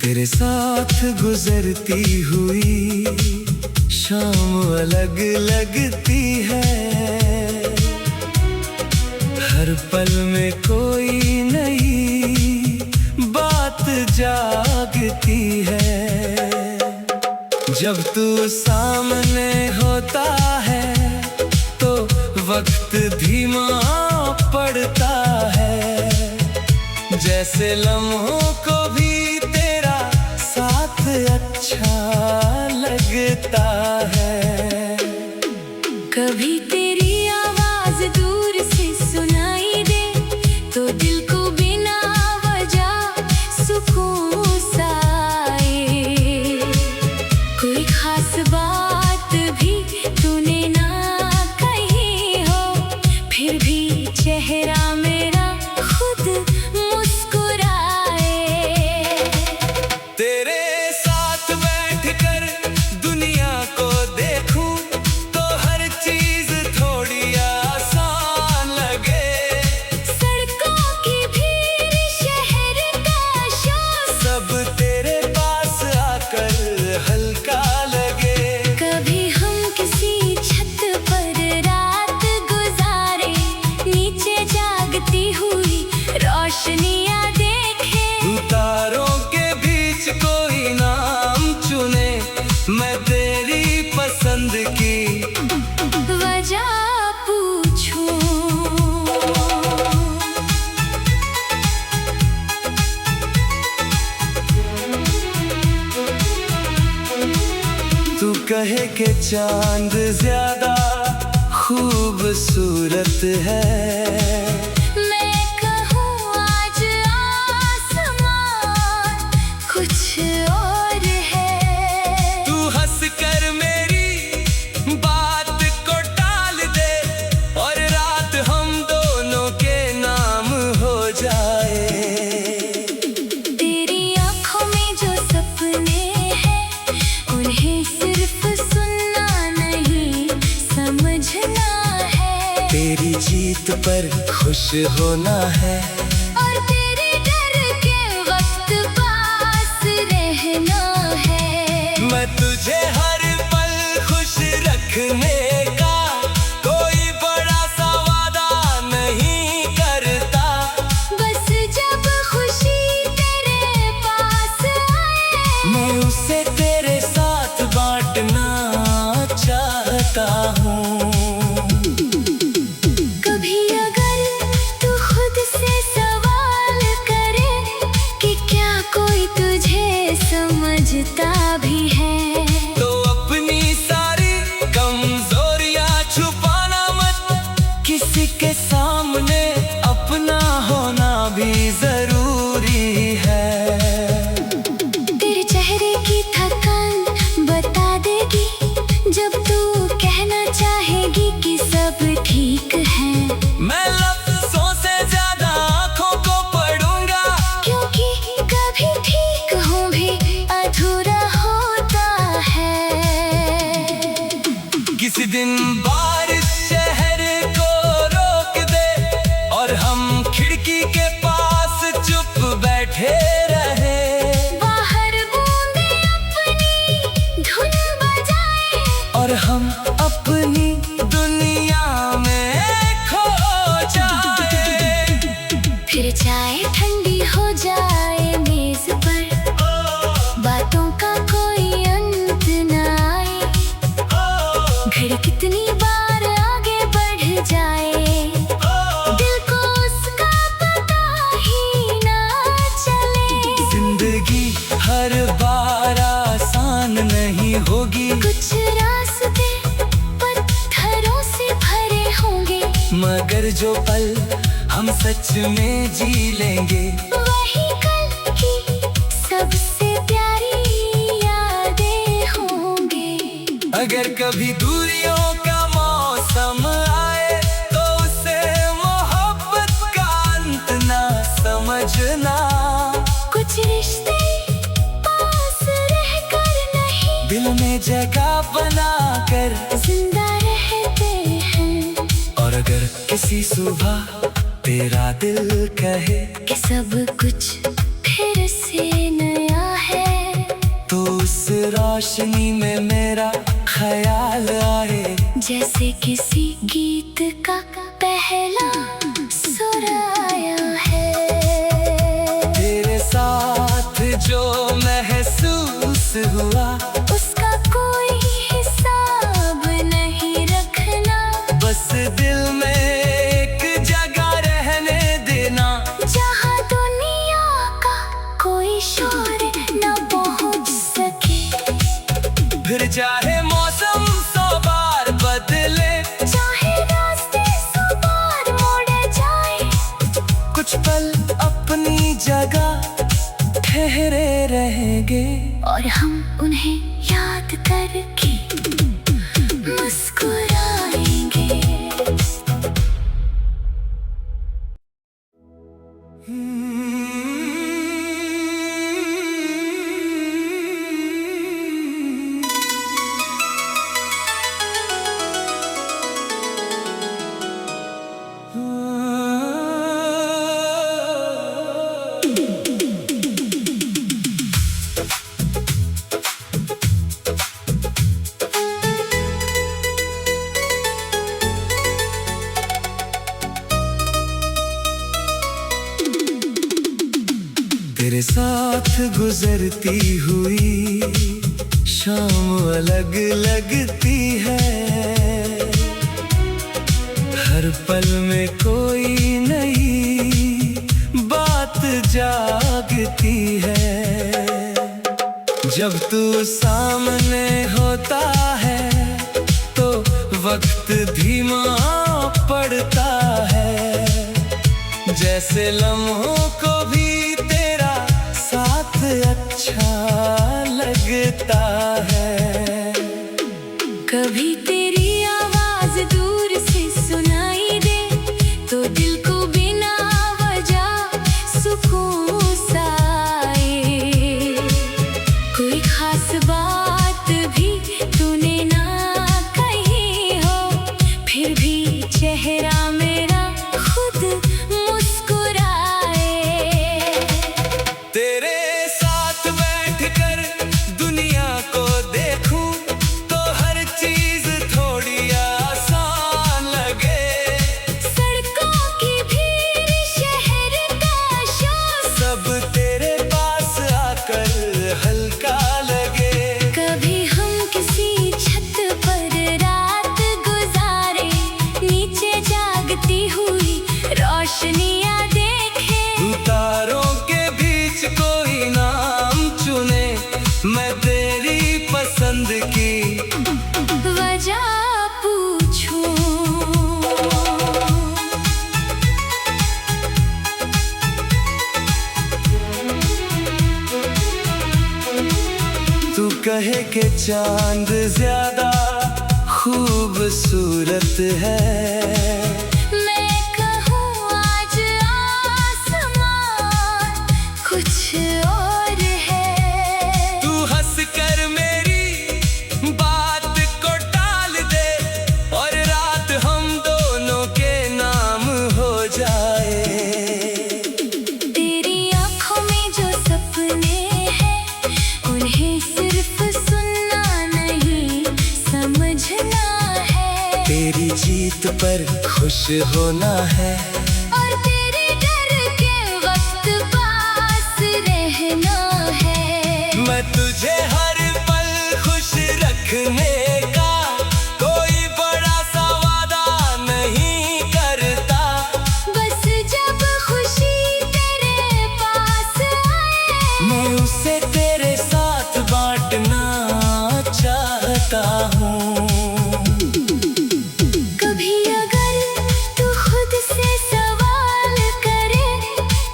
तेरे साथ गुजरती हुई शाम अलग लगती है। हर पल में कोई नई बात जागती है। जब तू सामने होता है तो वक्त धीमा पड़ता है। जैसे लम्हों को भी तेरा साथ अच्छा लगता है। कभी तेरी आवाज दूर से सुनाई दे तो दिल को बिना वजह सुकून सा आए। कोई खास बात भी तूने ना कही हो, फिर भी चेहरा मेरा खुद मुस्कुराए। तेरे साथ बैठकर दुनिया को देखूं तो हर चीज थोड़ी आसान लगे। सड़कों की भीड़, शहर का शोर, सब तेरे पास आकर हल्का लगे। कभी हम किसी छत पर रात गुजारे, नीचे जागती हुई रोशनियां देखे। तारों के बीच कोई नाम चुने, मैं तेरी पसंद की वजह पूछूं। तू कहे के चांद ज्यादा खूबसूरत है। मैं कहूँ आज आसमान कुछ और है। तू हंस कर मेरी बात को टाल दे और रात हम दोनों के नाम हो जाए। तेरी आँखों में जो सपने हैं उन्हें सिर्फ सुनना नहीं समझना है। तेरी जीत पर खुश होना है और तेरे डर के वक्त पास रहना है। मैं तुझे हर पल खुश रखने का कोई बड़ा सा वादा नहीं करता। बस जब खुशी तेरे पास आए, मैं उसे तेरे साथ बांटना चाहता हूँ। कभी अगर तू खुद से सवाल करे कि क्या कोई तुझे समझता भी है, तो अपनी सारी कमजोरियां छुपाना मत। किसी के सामने अपना होना भी जरूरी है। तेरे चेहरे की थकान बता देगी जब तू कहना चाहेगी कि सब ठीक है। मैं लफ्ज़ों से ज्यादा आँखों को पढ़ूंगा, क्योंकि कभी ठीक हूँ भी अधूरा होता है। किसी दिन बारिश शहर को रोक दे और हम खिड़की के पास चुप बैठे रहे। बाहर बूंदे अपनी धुन बजाए और हम अपनी दुनिया में खो जाए। फिर चाय ठंडी हो जाए मेज पर, बातों का कोई अंत न आए। घर कितनी बार आगे बढ़ जाए, दिल को उसका पता ही ना चले। जिंदगी हर बार आसान नहीं होगी, कुछ रास्ते पत्थरों से भरे होंगे, मगर जो पल हम सच में जी लेंगे वही कल कभी दूरियों का मौसम आए तो उसे मोहब्बत का अंत ना समझना। कुछ रिश्ते पास रहकर नहीं, दिल में जगह बना कर जिंदा रहते हैं। और अगर किसी सुबह तेरा दिल कहे कि सब कुछ फिर से नया है, तो उस रोशनी में मेरा ख्याल आए जैसे किसी गीत का पहला सुर आया है। तेरे साथ जो महसूस हुआ उसका कोई हिसाब नहीं रखना, बस दिल में एक जगह रहने देना, जहाँ दुनिया का कोई शोर न पहुँच सके। फिर चाहे मौसम 100 बार बदले, चाहे रास्ते 100 बार मोड़ जाए, कुछ पल अपनी जगह ठहरे रहेंगे और हम उन्हें याद करके मुस्कुराएंगे। तेरे साथ गुजरती हुई शाम अलग लगती है, हर पल में कोई नई बात जागती है। जब तू सामने होता है तो वक्त धीमा पड़ता है, जैसे लम्हों को भी तेरा साथ अच्छा लगता है। कभी तेरी आवाज दूर से सुनाई दे तो दिल को बिना वजह सुकून सा आए। कोई खास बात भी तूने ना कही हो, फिर भी चेहरा मेरा खुद मुस्कुराए। तेरे साथ बैठकर दुनिया को देखूं तो हर चीज थोड़ी आसान लगे। सड़कों की भीड़, शहर का शोर, सब तेरे पास आकर हल्का लगे। कभी हम किसी छत पर रात गुजारे, नीचे जागती हुई रोशनियां देखे। तारों के बीच कोई नाम चुने, मैं तेरी पसंद की वजह पूछूं। तू कहे कि चांद ज्यादा खूबसूरत है, मैं कहूँ आज आसमान कुछ और है। तू हंस कर मेरी बात को टाल दे और रात हम दोनों के नाम हो जाए। तेरी आँखों में जो सपने हैं, उन्हें सिर्फ सुनना नहीं समझना है। तेरी जीत पर खुश होना है और तेरे डर के वक्त पास रहना है। मैं तुझे हर पल खुश रखने का कोई बड़ा सा वादा नहीं करता। बस जब खुशी तेरे पास आए, मैं उसे तेरे साथ बांटना चाहता हूँ। कभी अगर तू खुद से सवाल करे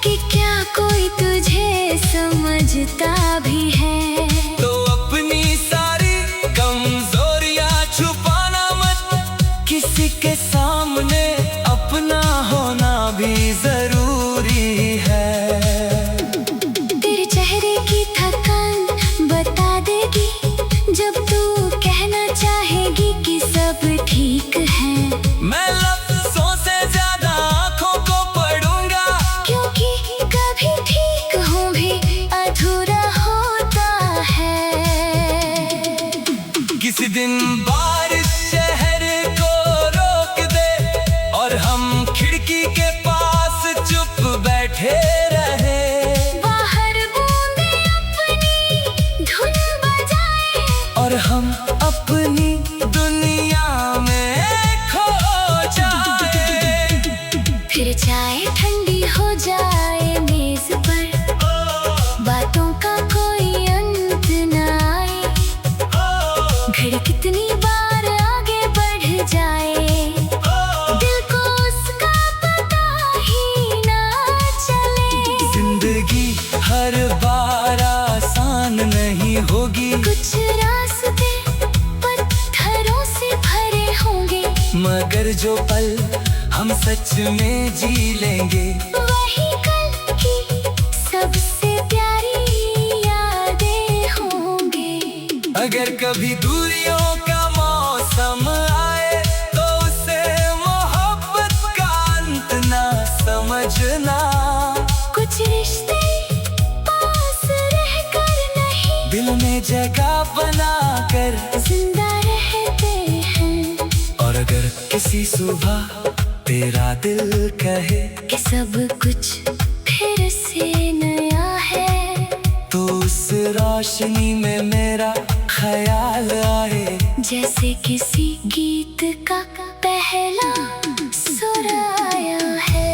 कि क्या कोई तुझे समझता भी है, तो अपनी सारी कमजोरियां छुप हर जो पल हम सच में जी लेंगे, वही कल की सबसे प्यारी यादें होंगे। अगर कभी दूरियों का मौसम आए तो उसे मोहब्बत का अंत ना समझना। कुछ रिश्ते पास रहकर नहीं, दिल में जगह बना कर जिंदा रहते हैं। और अगर किसी सुबह तेरा दिल कहे कि सब कुछ फिर से नया है, तो उस रोशनी में मेरा ख्याल आए, जैसे किसी गीत का पहला सुर आया है।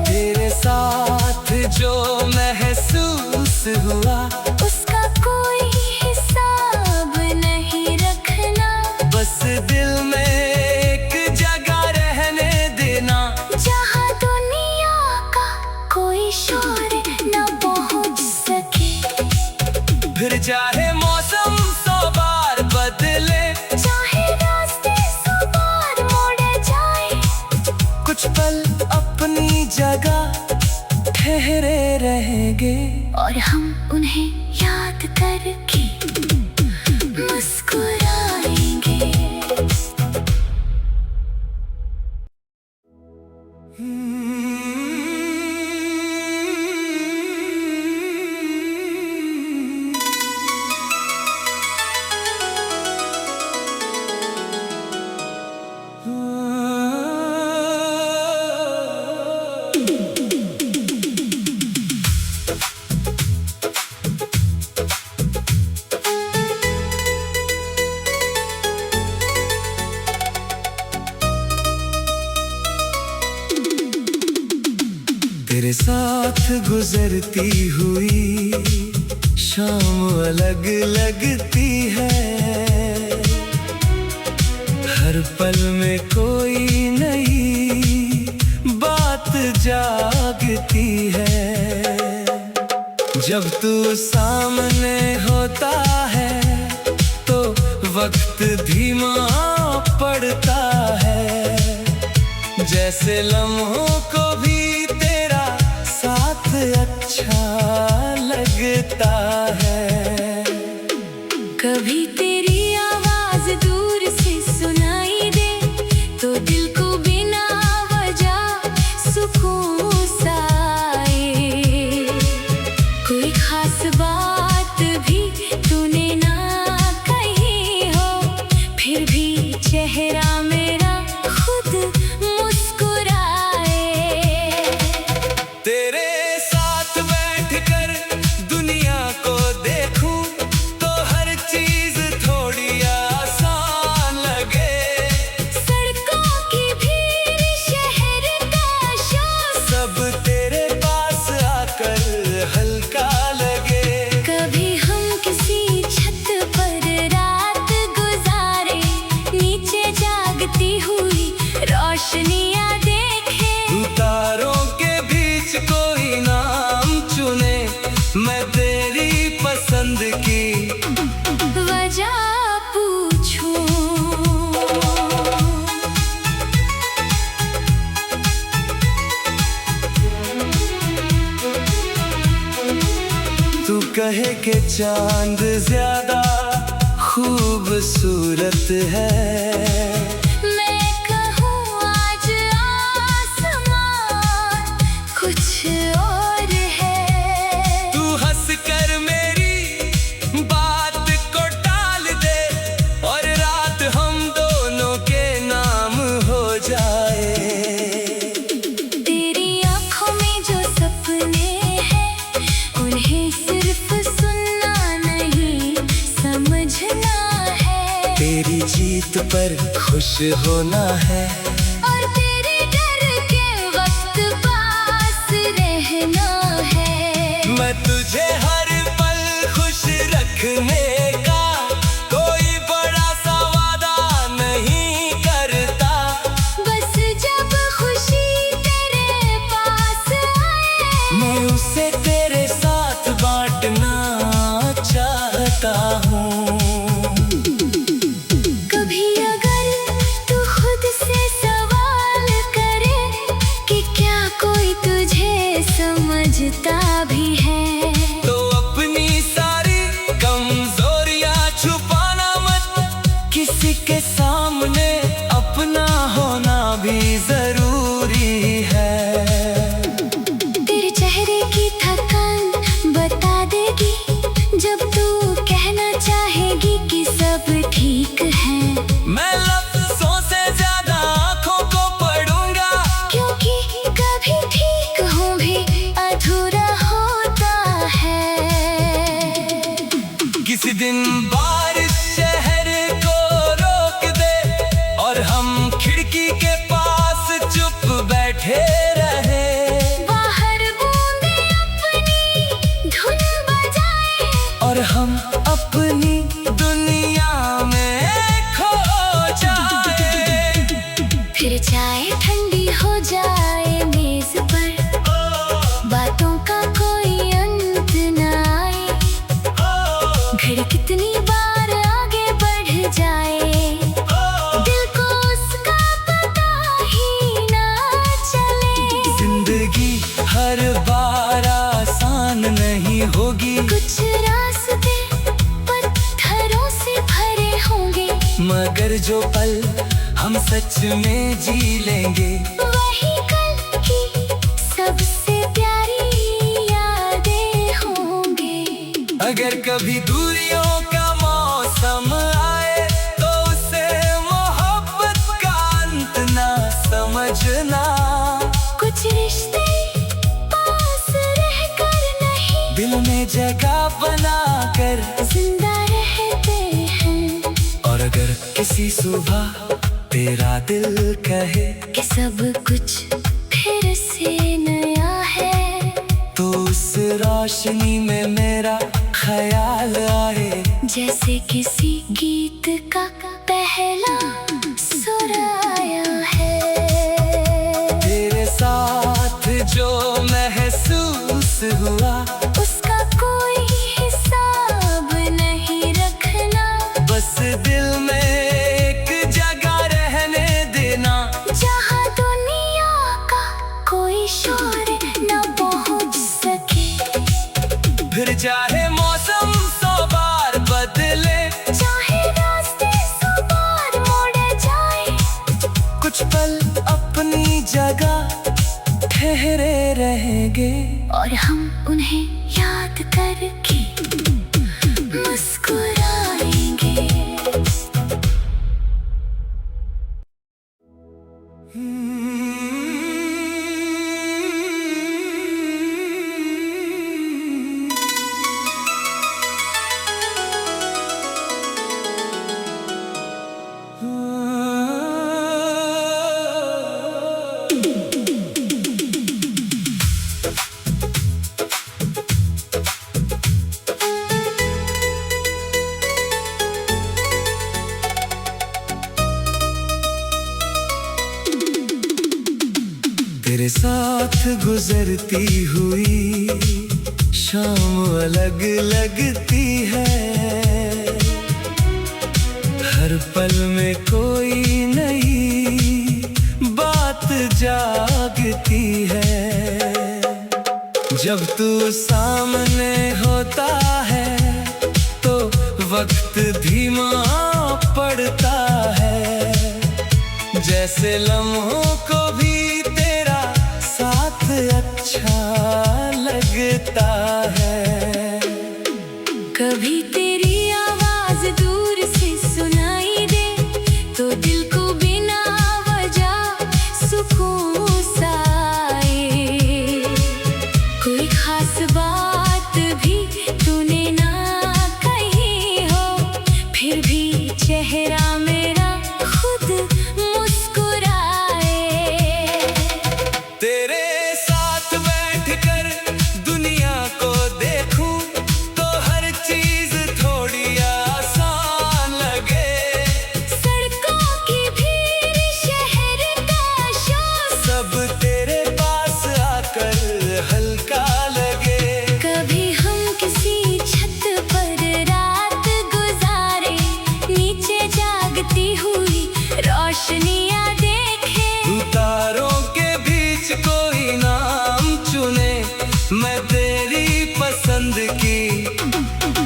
तेरे साथ जो महसूस हुआ उसका कोई हिसाब नहीं रखना, बस दिल में एक जगह रहने देना, जहाँ दुनिया का कोई शोर न पहुँच सके। फिर चाहे मौसम 100 बार बदले, चाहे रास्ते 100 बार मोड़ जाए, कुछ पल अपनी जगह ठहरे रहेंगे, और हम उन्हें याद करके मुस्कुराएंगे। तेरे साथ गुजरती हुई शाम अलग लगती है, हर पल में कोई नई बात जागती है। जब तू सामने होता है तो वक्त धीमा पड़ता है, जैसे लम्हों को भी तेरा साथ अच्छा लगता है। कभी तेरी आवाज दूर से सुनाई दे तो दिल को बिना वजह सुकून सा आए। कोई खास बात भी तूने ना कही हो, फिर भी चेहरा मेरा खुद मुस्कुराए। तेरे साथ बैठकर दुनिया को देखूं तो हर चीज थोड़ी आसान लगे, सड़कों की भीड़, शहर का शोर, सब तेरे पास आकर हल्का लगे। कभी हम किसी छत पर रात गुजारे, नीचे जागती हुई रोशनियां देखे। तारों के बीच कोई नाम चुने, मैं तेरी पसंद की वजह पूछूं। तू कहे कि चांद ज्यादा खूबसूरत है, मैं कहूँ आज आसमान कुछ और है। तू हंस कर मेरी बात को टाल दे और रात हम दोनों के नाम हो जाए। तेरी आँखों में जो सपने हैं, उन्हें सिर्फ सुनना नहीं समझना है। तेरी जीत पर खुश होना है, और तेरे डर के वक्त पास रहना है। मैं तुझे हर पल खुश रखने का कोई बड़ा सा वादा नहीं करता, बस जब खुशी तेरे पास आए, मैं उसे तेरे साथ बांटना चाहता हूँ। कभी अगर तू खुद समझता भी है। तो अपनी सारी कमजोरियां छुपाना मत, किसी के सामने अपना होना भी जरूरी है। तेरे चेहरे की थकान बता देगी जब तू कहना चाहेगी कि सब ठीक है। मैं लफ्जों से ज्यादा आंखों को पढ़ूंगा, क्योंकि कभी ठीक हूँ भी अधूरा होता है। किसी दिन बारिश शहर को रोक दे और हम खिड़की के पास चुप बैठे रहे। बाहर बूंदे अपनी धुन बजाए और हम अपनी दुनिया में खो जाए। फिर चाय ठंडी हो जाए मेज पर, बातों का कोई अंत न आए। घड़ी कितनी बार आगे बढ़ जाए, दिल को उसका पता ही ना चले। जिंदगी हर बार आसान नहीं होगी, कुछ रास्ते पत्थरों से भरे होंगे, मगर जो पल हम सच में जी लेंगे, वही कल की सबसे प्यारी यादें होंगे। अगर कभी दूरियों का मौसम आए तो उसे मोहब्बत का अंत ना समझना। कुछ रिश्ते पास रहकर नहीं, दिल में जगह बना कर। जिंदा रहते हैं। और अगर किसी सुबह तेरा दिल कहे कि सब कुछ फिर से नया है, तो उस रोशनी में मेरा ख्याल आए, जैसे किसी गीत का पहला सुर आया है। तेरे साथ जो महसूस हुआ उसका कोई हिसाब नहीं रखना, बस दिल में एक जगह रहने देना, जहाँ दुनिया का कोई शोर न पहुँच सके। फिर चाहे मौसम 100 बार बदले, चाहे रास्ते 100 बार मुड़ जाए, कुछ पल अपनी जगह ठहरे रहेंगे। और हम उन्हें याद करके मुस्कुराएंगे। तेरे साथ गुजरती हुई शाम अलग लगती है, हर पल में कोई नई बात जागती है। जब तू सामने होता है तो वक्त धीमा पड़ता है, जैसे लम्हों को भी तेरा साथ अच्छा लगता है। कभी तेरी आवाज दूर से सुनाई दे तो दिल को बिना वजह सुकून सा आए। कोई खास बात भी तूने ना कही हो, फिर भी चेहरा मेरा खुद मुस्कुराए। तेरे साथ बैठकर दुनिया को देखूं तो हर चीज मैं तेरी पसंद की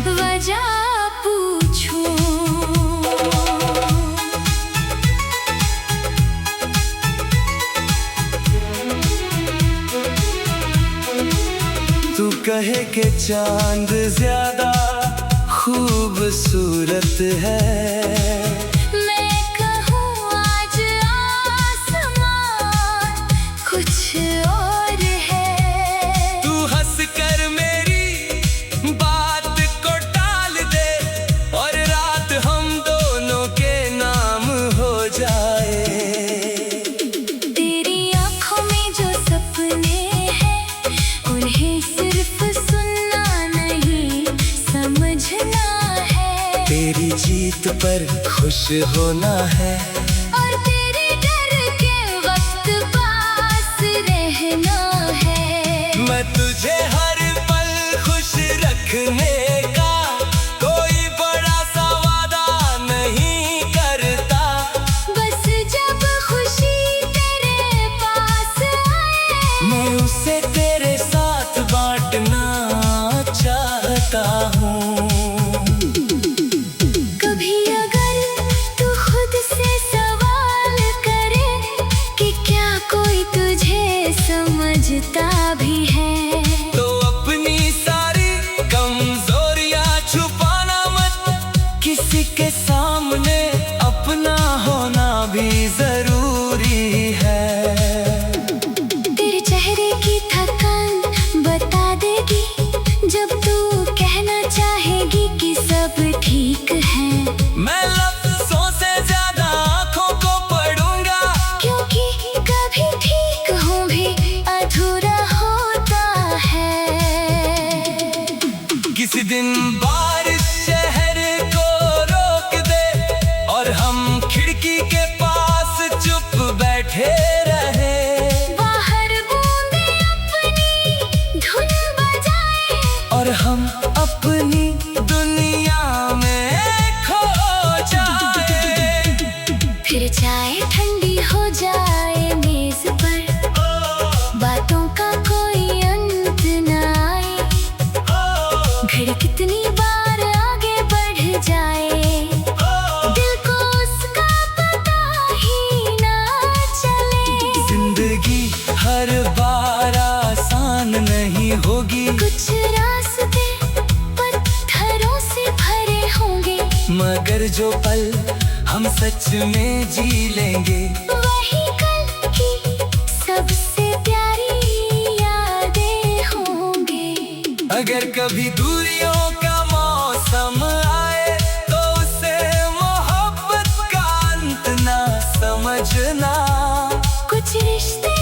वजह पूछूं। तू कहे के चांद ज्यादा खूबसूरत है, मैं कहूँ आज आसमान कुछ और है। तू हंस कर मेरी बात को टाल दे और रात हम दोनों के नाम हो जाए। तेरी आँखों में जो सपने हैं उन्हें सिर्फ सुनना नहीं समझना है। तेरी जीत पर खुश होना है और तेरे डर के वक्त पास रहना है। मैं तुझे हर पल खुश रखने का कोई बड़ा सा वादा नहीं करता। बस जब खुशी तेरे पास आए मैं उसे तेरे साथ बांटना चाहता हूँ। कभी अगर तू खुद से सवाल करे कि क्या कोई तुझे समझता भी है, तो अपनी सारी कमजोरियां छुपाना मत, किसी के सामने अपना होना भी जरूरी है। तेरे चेहरे की थकान बता देगी जब तू कहना चाहेगी कि सब ठीक है। मैं लफ्जों से ज्यादा आंखों को पढ़ूंगा, क्योंकि कभी ठीक हूँ भी अधूरा होता है। किसी दिन बारिश शहर को रोक दे और हम खिड़की के पास चुप बैठे रहे। बाहर बूंदे अपनी धुन बजाए और हम अपनी दुनिया में खो जाए। फिर चाय ठंडी हो जाए मेज पर, बातों का कोई अंत न आए। घड़ी कितनी बार आगे बढ़ जाए दिल को उसका पता ही ना चले। जिंदगी हर बार आसान नहीं होगी, कुछ रास्ते पत्थरों से भरे होंगे, मगर जो पल हम सच में जी लेंगे वही कल की सबसे प्यारी यादें होंगे। अगर कभी दूरियों का मौसम आए तो उसे मोहब्बत का अंत ना समझना। कुछ रिश्ते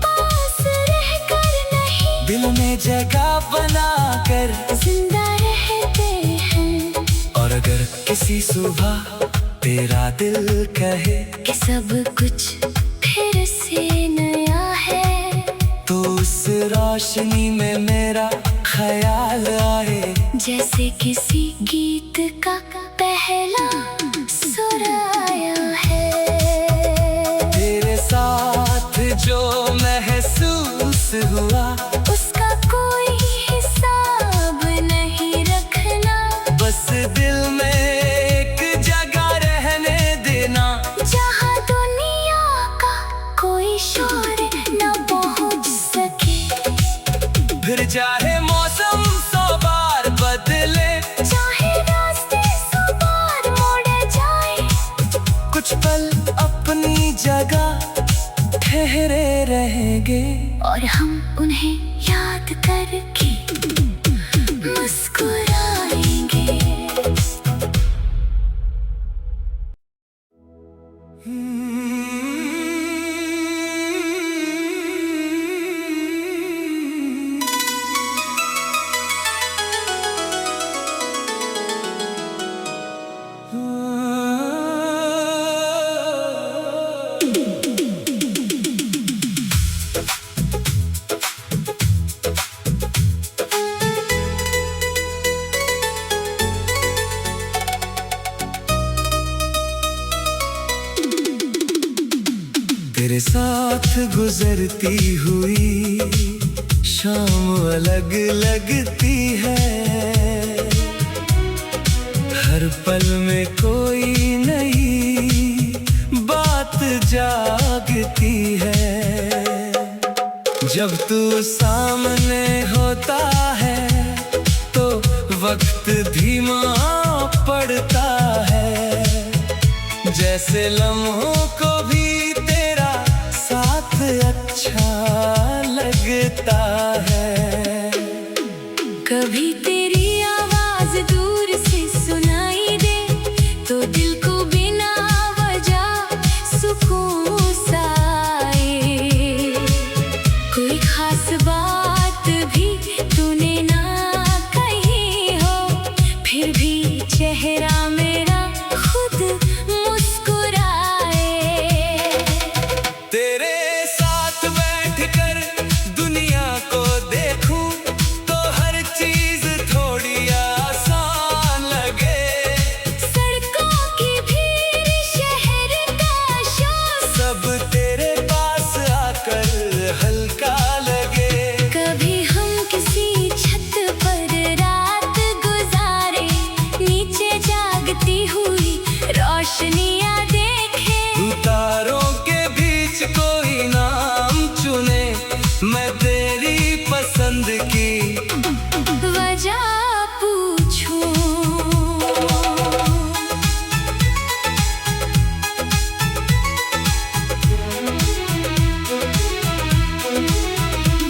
पास रहकर नहीं दिल में जगह बना कर, जिंदा रहते हैं। और अगर किसी सुबह तेरा दिल कहे कि सब कुछ फिर से नया है, तो उस रोशनी में मेरा ख्याल आए। जैसे किसी गीत का पहला सुर आया है। तेरे साथ जो महसूस हुआ उसका कोई हिसाब नहीं रखना, बस दिल में एक जगह रहने देना। जहाँ दुनिया का कोई शोर न पहुँच सके। फिर चाहे मौसम 100 बार बदले, चाहे रास्ते 100 बार मोड़ जाए, कुछ पल अपनी जगह ठहरे रहेंगे। और हम उन्हें याद करके मुस्कुराएंगे। तेरे साथ गुजरती हुई शाम अलग लगती है, हर पल में कोई नई बात जागती है। जब तू सामने होता है तो वक्त धीमा पड़ता है, जैसे लम्हों को भी तेरा साथ अच्छा लगता है। कभी तेरी आवाज दूर से सुनाई दे तो दिल को बिना वजह सुकून सा आए। कोई खास बात भी तूने ना कही हो, फिर भी चेहरा मेरा खुद मुस्कुराए। तेरे साथ बैठकर दुनिया को देखूं तो हर चीज थोड़ी आसान लगे। सड़कों की भीड़, शहर का शोर, सब तेरे पास आकर हल्का लगे। कभी हम किसी छत पर रात गुजारे, नीचे जागती हुई रोशनियां देखे। तारों के बीच कोई नाम चुने, मैं तेरी पसंद की वजह पूछूं।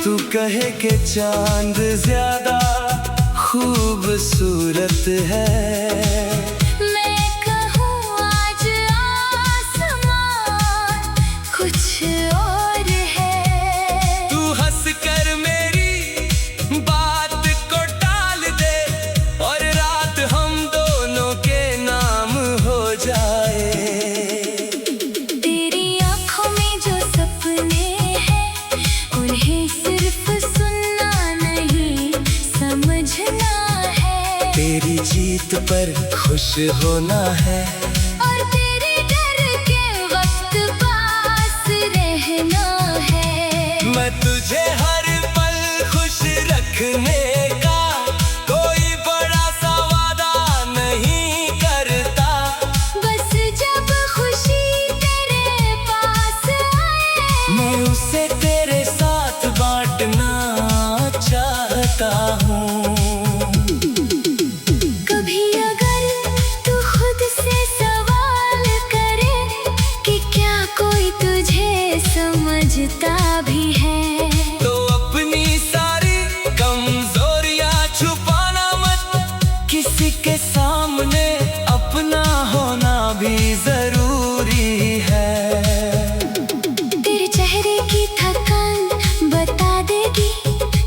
तू कहे कि चांद ज्यादा खूबसूरत है, मैं कहूँ आज आसमान कुछ और है। तू हंस कर मेरी बात को टाल दे और रात हम दोनों के नाम हो जाए। तेरी आँखों में जो सपने हैं, उन्हें सिर्फ सुनना नहीं समझना है। तेरी जीत पर खुश होना है, और तेरे डर के वक्त पास रहना है। मैं तुझे हर पल खुश रखने का कोई बड़ा सा वादा नहीं करता। बस जब खुशी तेरे पास आए, मैं उसे तेरे साथ बांटना चाहता हूँ। कभी अगर तू खुद से सवाल करे कि क्या कोई तुझे समझता भी है, तो अपनी सारी कमजोरियां छुपाना मत, किसी के सामने अपना होना भी जरूरी है। तेरे चेहरे की थकान बता देगी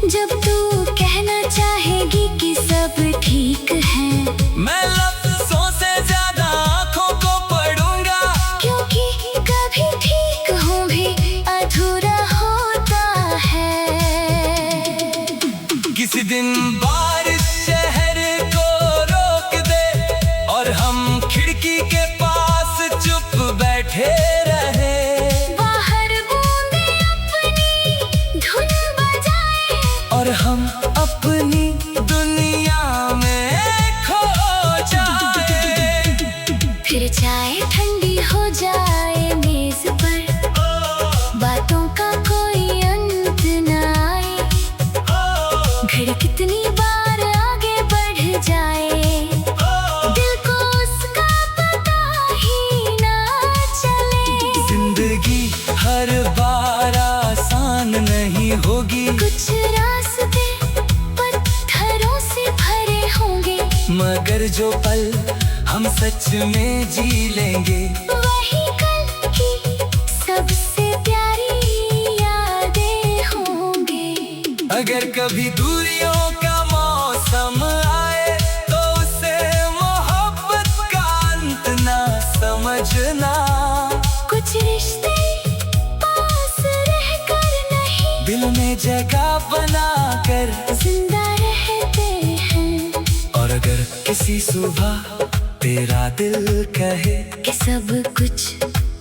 जब तू कहना चाहेगी कि सब ठीक है। मैं लफ्जों से ज्यादा आंखों को पढ़ूंगा, क्योंकि कभी ठीक हूँ भी अधूरा होता है। किसी दिन बारिश शहर को रोक दे और हम खिड़की के पास चुप बैठे रहे। बाहर बूंदे अपनी धुन बजाए, और हम अपनी दुनिया में खो जाए। फिर चाय ठंडी हो जाए मेज पर, बातों का कोई अंत न आए। घड़ी कितनी बार आगे बढ़ जाए, दिल को उसका पता ही ना चले। जिंदगी हर बार आसान नहीं होगी, कुछ रास्ते पत्थरों से भरे होंगे, मगर जो पल हम सच में जी लेंगे, वही कल की सबसे प्यारी यादें होंगे। अगर कभी दूरियों का मौसम आए तो उसे मोहब्बत का अंत ना समझना। कुछ रिश्ते पास रहकर नहीं, दिल में जगह बना कर, जिंदा रहते हैं। और अगर किसी सुबह तेरा दिल कहे कि सब कुछ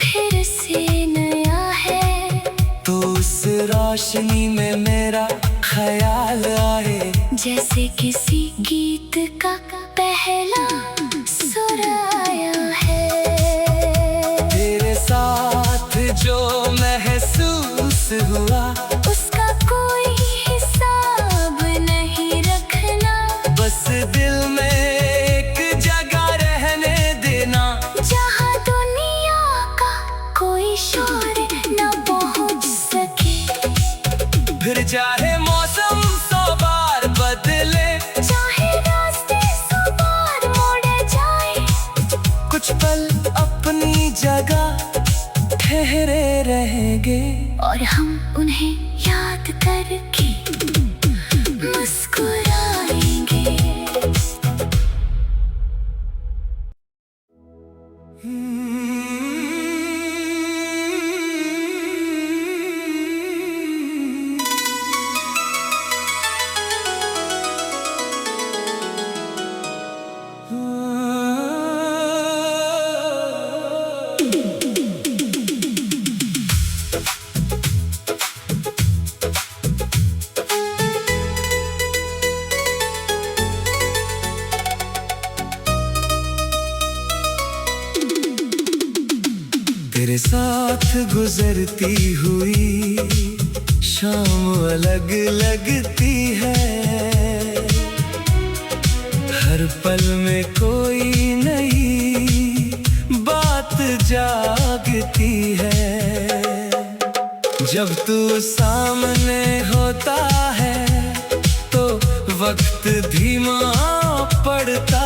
फिर से नया है, तो उस रोशनी में मेरा ख्याल आए, जैसे किसी गीत का पहला सुर आया है। तेरे साथ जो महसूस हुआ उसका कोई हिसाब नहीं रखना, बस दिल में एक जगह रहने देना, जहाँ दुनिया का कोई शोर न पहुँच सके। फिर चाहे मौसम 100 बार बदले, चाहे रास्ते 100 बार मोड़ जाए, कुछ पल अपनी जगह ठहरे रहेंगे, और हम उन्हें याद करके मुस्कुराएंगे। तेरे साथ गुजरती हुई शाम अलग लगती है, हर पल में कोई नई बात जागती है। जब तू सामने होता है तो वक्त धीमा पड़ता